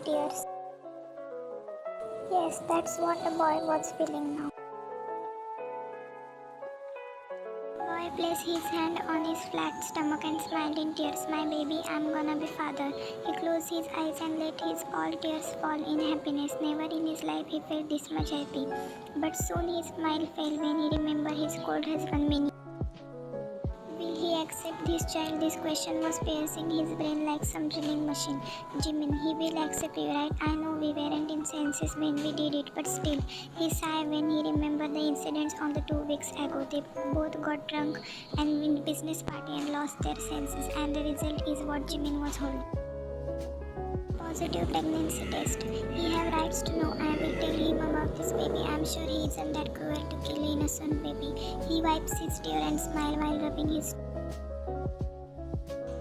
tears. Yes, that's what the boy was feeling now. Boy placed his hand on his flat stomach and smiled in tears. My baby, I'm gonna be father. He closed his eyes and let his all tears fall in happiness. Never in his life he felt this much happy. But soon his smile fell when he remembered his cold husband Minnie. Will he accept this child? This question was piercing his brain like some drilling machine. Jimin, he will accept you, right? I know we weren't in senses when we did it, but still. He sighed when he remembered the incidents on the 2 weeks ago. They both got drunk and in business party and lost their senses, and the result is what Jimin was holding. Positive pregnancy test. He have rights to know. I will tell him about this baby. I'm sure he isn't that cruel to kill innocent baby. He wipes his tear and smile while rubbing his.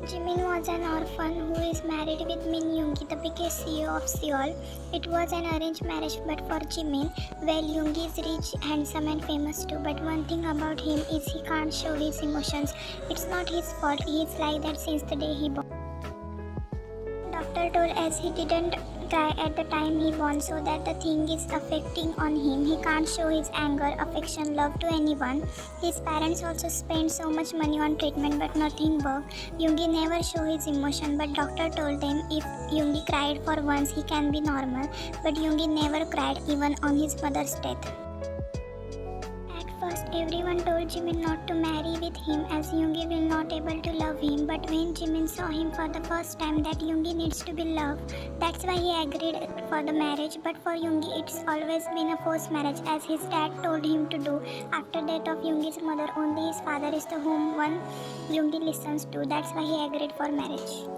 Jimin was an orphan who is married with Minyoongi, the biggest CEO of Seoul. It was an arranged marriage, but for Jimin, well, Yoongi is rich, handsome and famous too. But one thing about him is he can't show his emotions. It's not his fault. He is like that since the day he born. Doctor told as he didn't cry at the time he born, so that the thing is affecting on him. He can't show his anger, affection, love to anyone. His parents also spent so much money on treatment, but nothing worked. Yoongi never show his emotion, but doctor told them if Yoongi cried for once he can be normal. But Yoongi never cried even on his mother's death. First, everyone told Jimin not to marry with him as Yoongi will not able to love him. But when Jimin saw him for the first time that Yoongi needs to be loved, that's why he agreed for the marriage. But for Yoongi, it's always been a forced marriage as his dad told him to do. After death of Yoongi's mother, only his father is the whom one Yoongi listens to. That's why he agreed for marriage.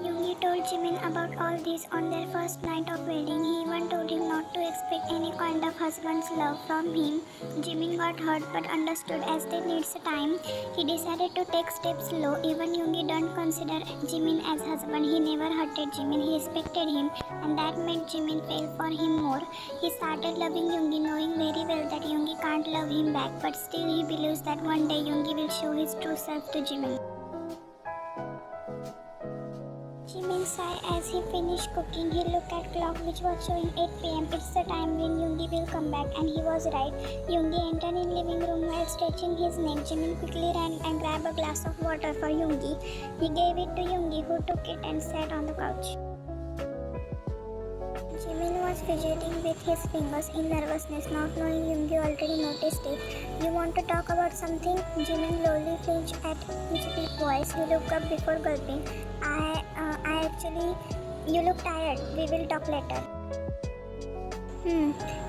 Yoongi told Jimin about all this on their first night of wedding. He even told him not to expect any kind of husband's love from him. Jimin got hurt but understood as they needs time. He decided to take steps slow. Even Yoongi don't consider Jimin as husband. He never hurted Jimin. He respected him, and that made Jimin feel for him more. He started loving Yoongi, knowing very well that Yoongi can't love him back, but still he believes that one day Yoongi will show his true self to Jimin. Jimin sighed as he finished cooking. He looked at clock which was showing 8 p.m. It's the time when Yoongi will come back, and he was right. Yoongi entered in living room while stretching his neck. Jimin quickly ran and grabbed a glass of water for Yoongi. He gave it to Yoongi, who took it and sat on the couch. Jimin was fidgeting with his fingers in nervousness, not knowing Yoongi already noticed it. You want to talk about something? Jimin slowly flinched at his deep voice. He looked up before gulping. You look tired. We will talk later.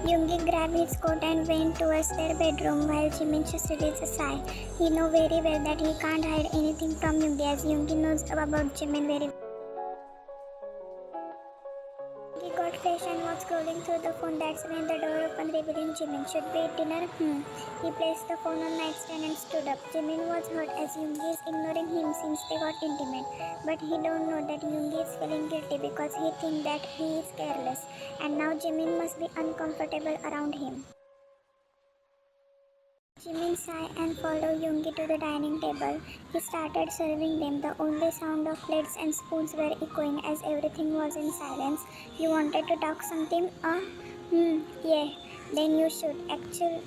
Yoongi grabbed his coat and went towards their bedroom while Jimin just released a sigh. He knew very well that he can't hide anything from Yoongi as Yoongi knows about Jimin very well. He got fresh and was scrolling through the phone. That's when the door opened, revealing Jimin. Should we eat dinner? He placed the phone on nightstand and stood up. Jimin was hurt as Yoongi is ignoring him since they got intimate. But he don't know that Yoongi is feeling guilty because he thinks that he is careless. And now Jimin must be uncomfortable around him. Jimin sighed and followed Yoongi to the dining table. He started serving them. The only sound of plates and spoons were echoing as everything was in silence. You wanted to talk something? Yeah. Then you should. Actually,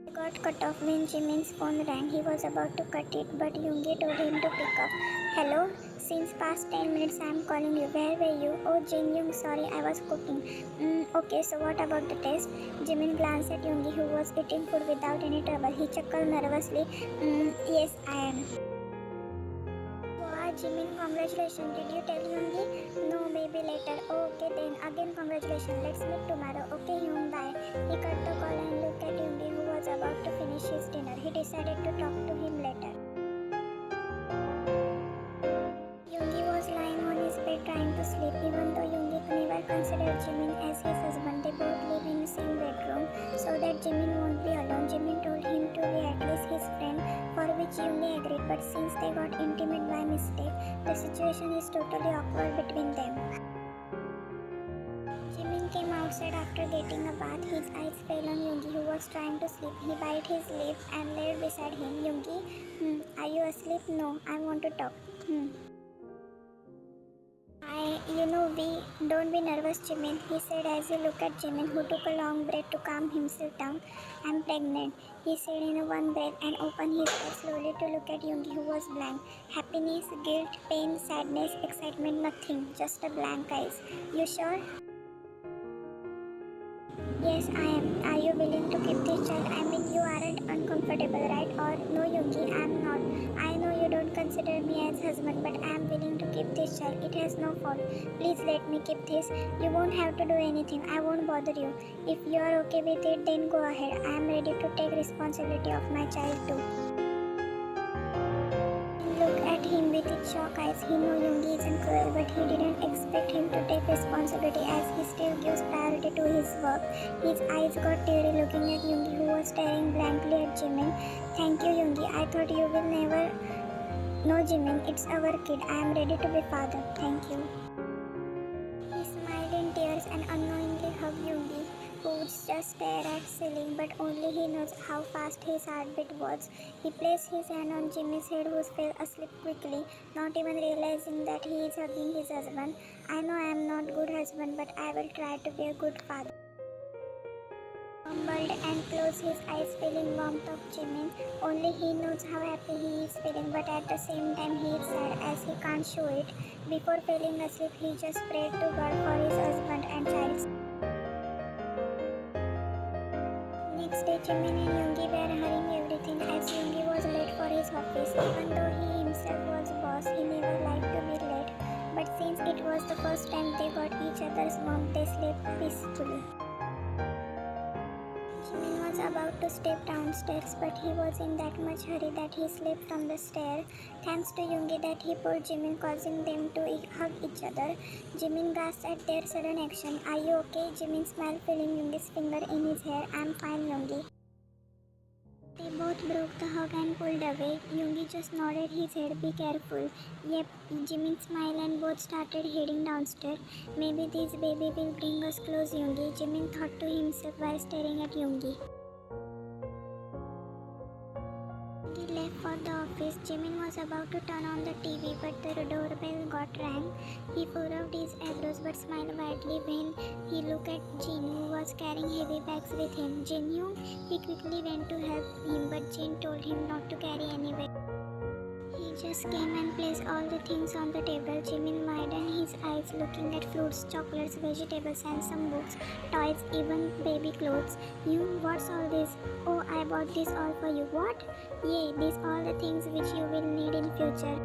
he got cut off when Jimin's phone rang. He was about to cut it, but Yoongi told him to pick up. Hello? Since past 10 minutes I am calling you. Where were you? Oh, Jin-young, sorry, I was cooking. Okay, so what about the test? Jimin glanced at Yoongi, who was eating food without any trouble. He chuckled nervously. Yes, I am. Wow, Jimin, congratulations. Did you tell Yoongi? No, maybe later. Oh, okay then. Again, congratulations. Let's meet tomorrow. Okay, Yoon, bye. He cut the call and looked at Yoongi, who was about to finish his dinner. He decided to talk to him later. Trying to sleep, even though Yoongi never considered Jimin as his husband. They both live in the same bedroom, so that Jimin won't be alone. Jimin told him to be at least his friend, for which Yoongi agreed, but since they got intimate by mistake, the situation is totally awkward between them. Jimin came outside after getting a bath. His eyes fell on Yoongi, who was trying to sleep. He bit his lip and laid beside him. Yoongi, are you asleep? No, I want to talk. I Don't be nervous, Jimin, he said as he looked at Jimin, who took a long breath to calm himself down. I'm pregnant, he said in one breath and opened his eyes slowly to look at Yoongi, who was blank. Happiness, guilt, pain, sadness, excitement, nothing, just a blank eyes. You sure? Yes, I am. Are you willing to keep this child? I mean, you aren't uncomfortable, right? Or no, Yoongi, I'm not. I know you don't consider me as husband, but I am willing to keep this child. It has no fault. Please let me keep this. You won't have to do anything. I won't bother you. If you are okay with it, then go ahead. I am ready to take responsibility of my child too. Look at him with his shock eyes. He knew Yoongi isn't cruel, but he didn't expect him to take responsibility as he still gives priority to his work. His eyes got teary looking at Yoongi, who was staring blankly at Jimin. Thank you, Yoongi. I thought you will never. No, Jimin, it's our kid. I am ready to be father. Thank you. He smiled in tears and unknowingly hugged Yoongi, who would just stare at ceiling, but only he knows how fast his heartbeat was. He placed his hand on Jimmy's head, who fell asleep quickly, not even realizing that he is hugging his husband. I know I am not a good husband, but I will try to be a good father. Mumbled and closed his eyes, feeling warmth of Jimin. Only he knows how happy he is feeling, but at the same time he is sad as he can't show it. Before falling asleep, he just prayed to God for his husband and child. Next day, Jimin and Yoongi were hurrying everything as Yoongi was late for his office. Even though he himself was boss, he never liked to be late. But since it was the first time they got each other's warmth, they slept peacefully. Jimin was about to step downstairs, but he was in that much hurry that he slipped from the stair. Thanks to Yoongi that he pulled Jimin, causing them to hug each other. Jimin gasped at their sudden action. Are you okay? Jimin smiled, feeling Yoongi's finger in his hair. I'm fine, Yoongi. They both broke the hug and pulled away. Yoongi just nodded his head. Be careful. Yep, Jimin smiled and both started heading downstairs. Maybe this baby will bring us close, Yoongi, Jimin thought to himself while staring at Yoongi. He left for the office. Jimin was about to turn on the TV, but the doorbell got rang. He furrowed his eyebrows but smiled widely when he looked at Jin, who was carrying heavy bags with him. Jin Young, he quickly went to help him, but Jin told him not to carry any bag. He just came and placed all the things on the table. Jimin widened his eyes, looking at fruits, chocolates, vegetables, and some books, toys, even baby clothes. You, what's all this? Oh, I bought this all for you. What? Yeah, these all the things which you will need in future.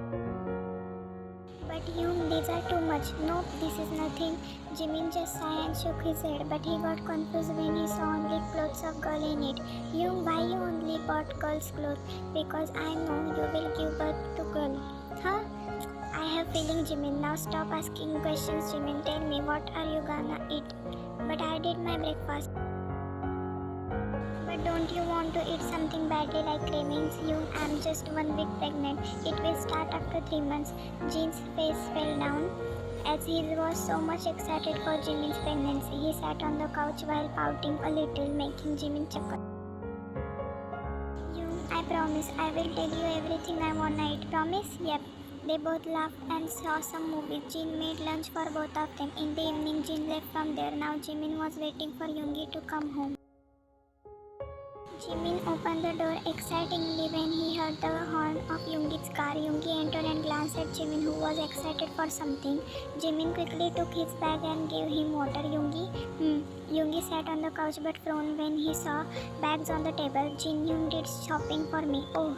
But Yoon, these are too much. Nope, this is nothing. Jimin just sighed and shook his head, but he got confused when he saw only clothes of girl in it. Yoon, why you only bought girl's clothes? Because I know you will give birth to girl. Huh? I have feeling, Jimin. Now stop asking questions, Jimin. Tell me, what are you gonna eat? But I did my breakfast. But don't you want to eat something badly like cravings? You, I'm just one week pregnant. It will start after 3 months. Jin's face fell down as he was so much excited for Jimin's pregnancy. He sat on the couch while pouting a little, making Jimin chuckle. You, I promise, I will tell you everything I wanna eat. Promise? Yep. They both laughed and saw some movies. Jin made lunch for both of them. In the evening, Jin left from there. Now Jimin was waiting for Yoongi to come home. Jimin opened the door excitedly when he heard the horn of Yoongi's car. Yoongi entered and glanced at Jimin, who was excited for something. Jimin quickly took his bag and gave him water. Yoongi sat on the couch but frowned when he saw bags on the table. Jin, you did shopping for me. Oh.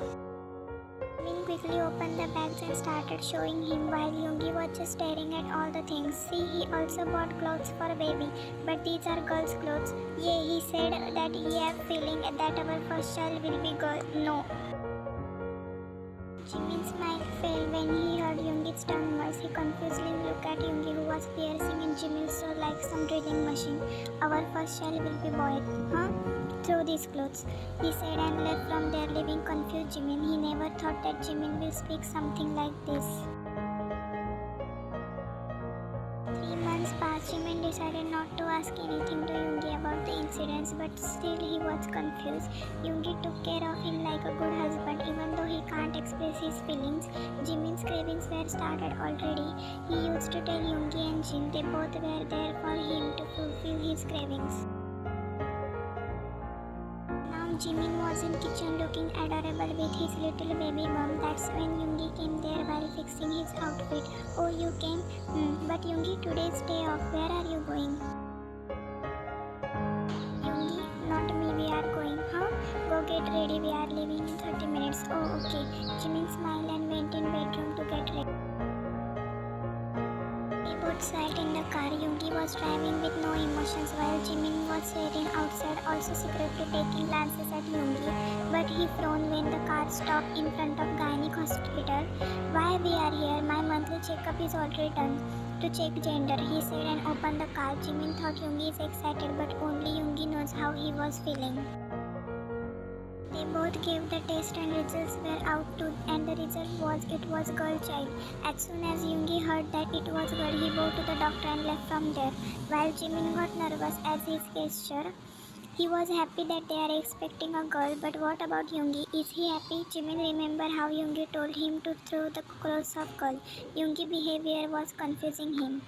Jimin quickly opened the bags and started showing him while Yoongi was just staring at all the things. See, he also bought clothes for baby, but these are girls' clothes. Yeah, he said that he have feeling that our first child will be girl. No. Jimin's smile failed when he heard Yoongi's tongue voice. He confusedly looked at Yoongi, who was piercing in Jimin's soul like some drilling machine. Our first child will be boy. Huh? Throw these clothes, he said and left from there, leaving confused Jimin. He never thought that Jimin will speak something like this. 3 months passed. Jimin decided not to ask anything to Yoongi about the incidents, but still he was confused. Yoongi took care of him like a good husband, even though he can't express his feelings. Jimin's cravings were started already. He used to tell Yoongi and Jin they both were there for him to fulfill his cravings. Now Jimin was in kitchen looking adorable with his little baby bump. That's when Yoongi came there while fixing his outfit. Oh, you came? But Yoongi, today's day off. Where are you going? Yoongi, not me. We are going. Huh? Go get ready. We are leaving in 30 minutes. Oh, okay. Jimin smiled and went in bedroom to get ready. They both sat in the car. Yoongi was driving with no emotions while Jimin was waiting outside, also secretly taking glances at Yoongi. But he frowned when the car stopped in front of Gynec Hospital. Why we are here? My monthly checkup is already done. To check gender, he said and opened the car. Jimin thought Yoongi is excited, but only Yoongi knows how he was feeling. They both gave the test and results were out too, and the result was it was girl child. As soon as Yoongi heard that it was girl, he bowed to the doctor and left from there. While Jimin got nervous as his gesture, he was happy that they are expecting a girl. But what about Yoongi? Is he happy? Jimin remembered how Yoongi told him to throw the clothes of girl. Yoongi's behavior was confusing him.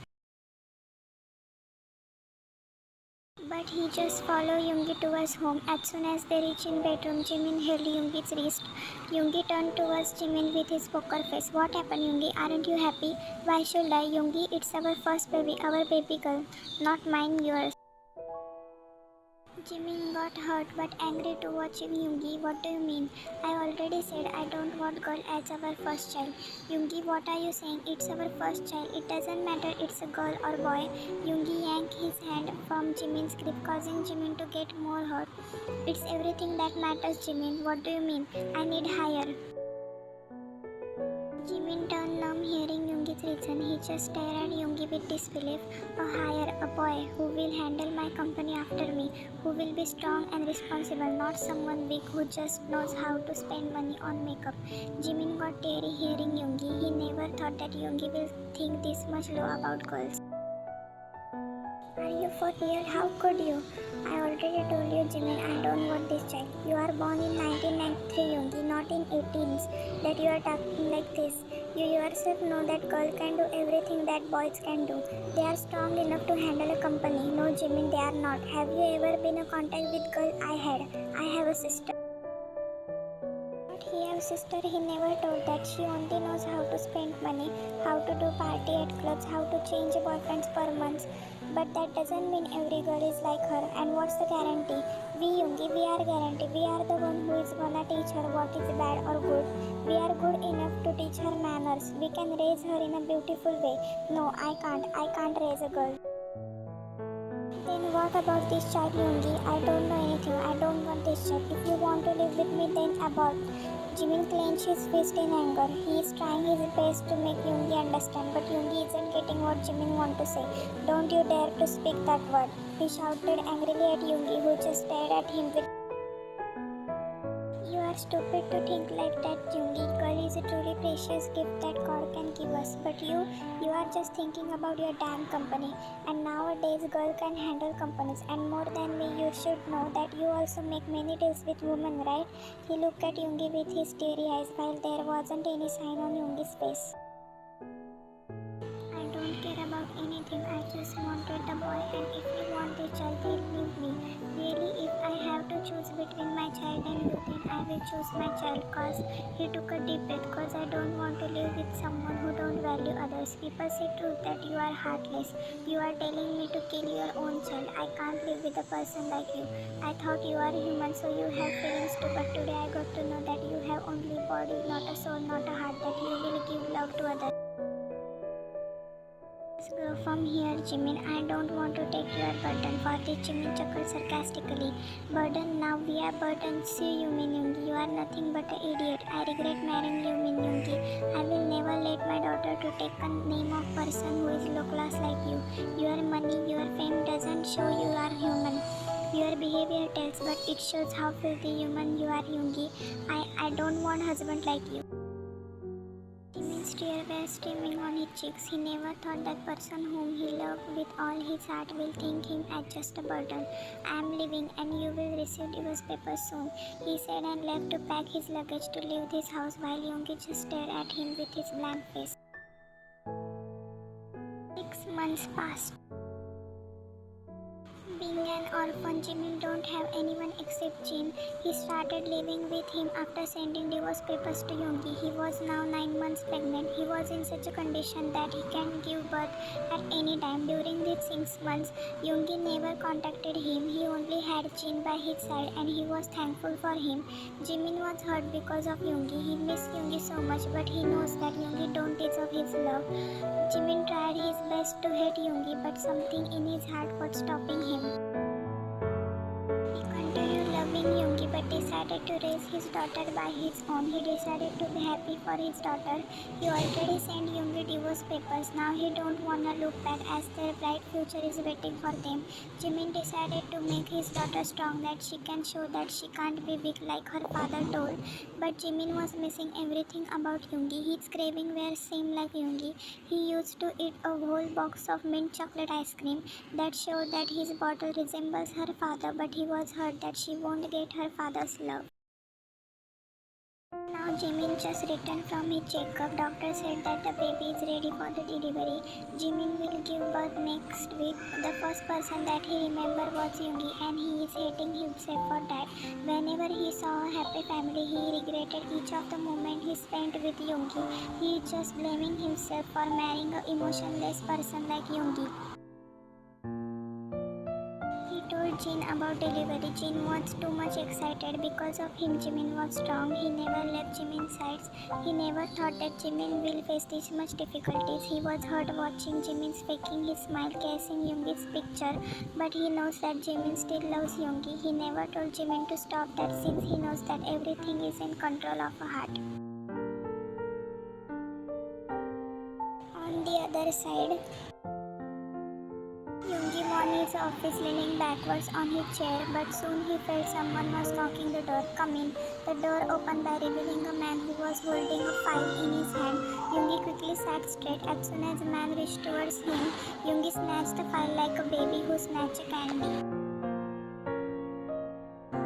But he just followed Yoongi towards home. As soon as they reached in bedroom, Jimin held Yoongi's wrist. Yoongi turned towards Jimin with his poker face. What happened, Yoongi? Aren't you happy? Why should I, Yoongi? It's our first baby, our baby girl. Not mine, yours. Jimin got hurt but angry to watching Yoongi. What do you mean? I already said I don't want girl as our first child. Yoongi, what are you saying? It's our first child. It doesn't matter it's a girl or boy. Yoongi yanked his hand from Jimin's grip, causing Jimin to get more hurt. It's everything that matters, Jimin. What do you mean? I need higher. Jimin turned numb hearing Yoongi's reason. He just stared at Yoongi with disbelief. A hire, a boy who will handle my company after me, who will be strong and responsible, not someone weak who just knows how to spend money on makeup. Jimin got teary hearing Yoongi. He never thought that Yoongi will think this much low about girls. Are you for real? How could you? I already told you, Jimin, I don't want this child. You are born in 1993, Yoongi, not in 18s, that you are talking like this. You yourself know that girl can do everything that boys can do. They are strong enough to handle a company. No, Jimin, they are not. Have you ever been in contact with girl? I have a sister. He have sister, he never told that. She only knows how to spend money, how to do party at clubs, how to change boyfriends per month. But that doesn't mean every girl is like her. And what's the guarantee? We Yoongi, we are guarantee. We are the one who is gonna teach her what is bad or good. We are good enough to teach her manners. We can raise her in a beautiful way. No, I can't raise a girl. Then what about this child, Yoongi? I don't know anything. I don't want this child. If you want to live with me, then abort. Jimin clenched his fist in anger. He is trying his best to make Yoongi understand, but Yoongi isn't getting what Jimin wants to say. Don't you dare to speak that word. He shouted angrily at Yoongi, who just stared at him with... You are stupid to think like that, Yoongi. Girl is a truly precious gift that God can give us. But you are just thinking about your damn company. And nowadays, girl can handle companies. And more than me, you should know that you also make many deals with women, right? He looked at Yoongi with his teary eyes while there wasn't any sign on Yoongi's face. I don't care about anything. I just wanted the boy, and if you want a child, then leave me. Really, if I have to choose between my child and you, then I will choose my child. Cause he took a deep breath. Cause I don't want to live with someone who don't value others. People say truth that you are heartless. You are telling me to kill your own child. I can't live with a person like you. I thought you are human, so you have feelings too. But today I got to know that you have only body, not a soul, not a heart. That you will give love to others. Go from here, Jimin. I don't want to take your burden. For this, Jimin chuckled sarcastically. Burden? Now we are burdened. See, Yoonmin, Yoongi, you are nothing but an idiot. I regret marrying Yoonmin, Yoongi. I will never let my daughter to take a name of person who is low class like you. Your money, your fame doesn't show you are human. Your behavior tells, but it shows how filthy human you are, Yoongi. I don't want husband like you. Jimin's tears were streaming on his cheeks. He never thought that person whom he loved with all his heart will think him as just a burden. I am leaving and you will receive divorce papers soon, he said and left to pack his luggage to leave this house while Yoongi just stared at him with his blank face. 6 months passed. Being an orphan, Jimin don't have anyone except Jin. He started living with him after sending divorce papers to Yoongi. He was now 9 months pregnant. He was in such a condition that he can give birth at any time. During these 6 months, Yoongi never contacted him. He only had Jin by his side and he was thankful for him. Jimin was hurt because of Yoongi. He missed Yoongi so much, but he knows that Yoongi don't deserve his love. Jimin tried his best to hate Yoongi, but something in his heart was stopping him. He continued loving Yoongi but decided to raise his daughter by his own. He decided to be happy for his daughter. He already sent Yoongi divorce papers. Now he don't wanna look back as their bright future is waiting for them. Jimin decided to make his daughter strong, that she can show that she can't be weak like her father told. But Jimin was missing everything about Yoongi. His craving were same like Yoongi. He used to eat a whole box of mint chocolate ice cream that showed that his bottle resembles her father, but he was hurt that she won't get her father's love. Now Jimin just returned from his checkup. Doctor said that the baby is ready for the delivery. Jimin will give birth next week. The first person that he remembered was Yoongi and he is hating himself for that. Whenever he saw a happy family, he regretted each of the moment he spent with Yoongi. He is just blaming himself for marrying an emotionless person like Yoongi. He told Jin about delivery. Jin was too much excited. Because of him, Jimin was strong. He never left Jimin's sides. He never thought that Jimin will face this much difficulties. He was hurt watching Jimin faking his smile, kissing Yoongi's picture. But he knows that Jimin still loves Yoongi. He never told Jimin to stop that since he knows that everything is in control of a heart. On the other side, Yoongi won his office leaning backwards on his chair, but soon he felt someone was knocking the door. Come in. The door opened by revealing a man who was holding a file in his hand. Yoongi quickly sat straight. As soon as the man reached towards him, Yoongi snatched the file like a baby who snatched a candy.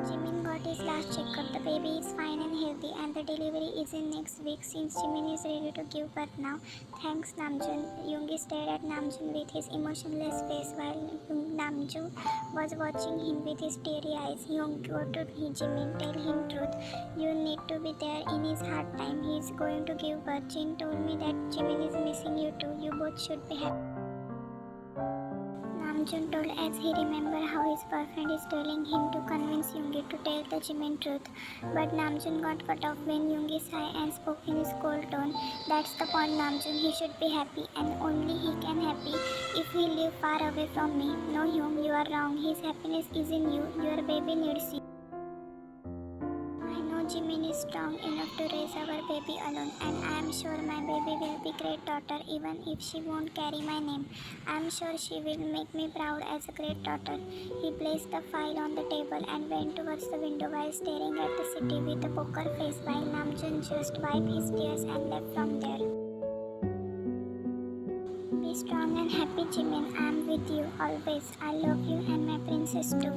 Jimin got his last checkup. The baby is fine and healthy and the delivery is in next week since Jimin is ready to give birth now. Thanks Namjoon. Yoongi stared at Namjoon with his emotionless face while Namjoon was watching him with his teary eyes. Yoongi go to Jimin, tell him truth. You need to be there in his hard time. He is going to give birth. Jin told me that Jimin is missing you too. You both should be happy. Namjoon told as he remembered how his boyfriend is telling him to convince Yoongi to tell the Jimin truth. But Namjoon got cut off when Yoongi sighed and spoke in his cold tone. That's the point, Namjoon. He should be happy and only he can happy if he live far away from me. No Yoon, you are wrong. His happiness is in you. Your baby needs you. Jimin is strong enough to raise our baby alone and I am sure my baby will be great daughter even if she won't carry my name. I am sure she will make me proud as a great daughter. He placed the file on the table and went towards the window while staring at the city with a poker face while Namjoon just wiped his tears and left from there. Be strong and happy Jimin. I am with you always. I love you and my princess too.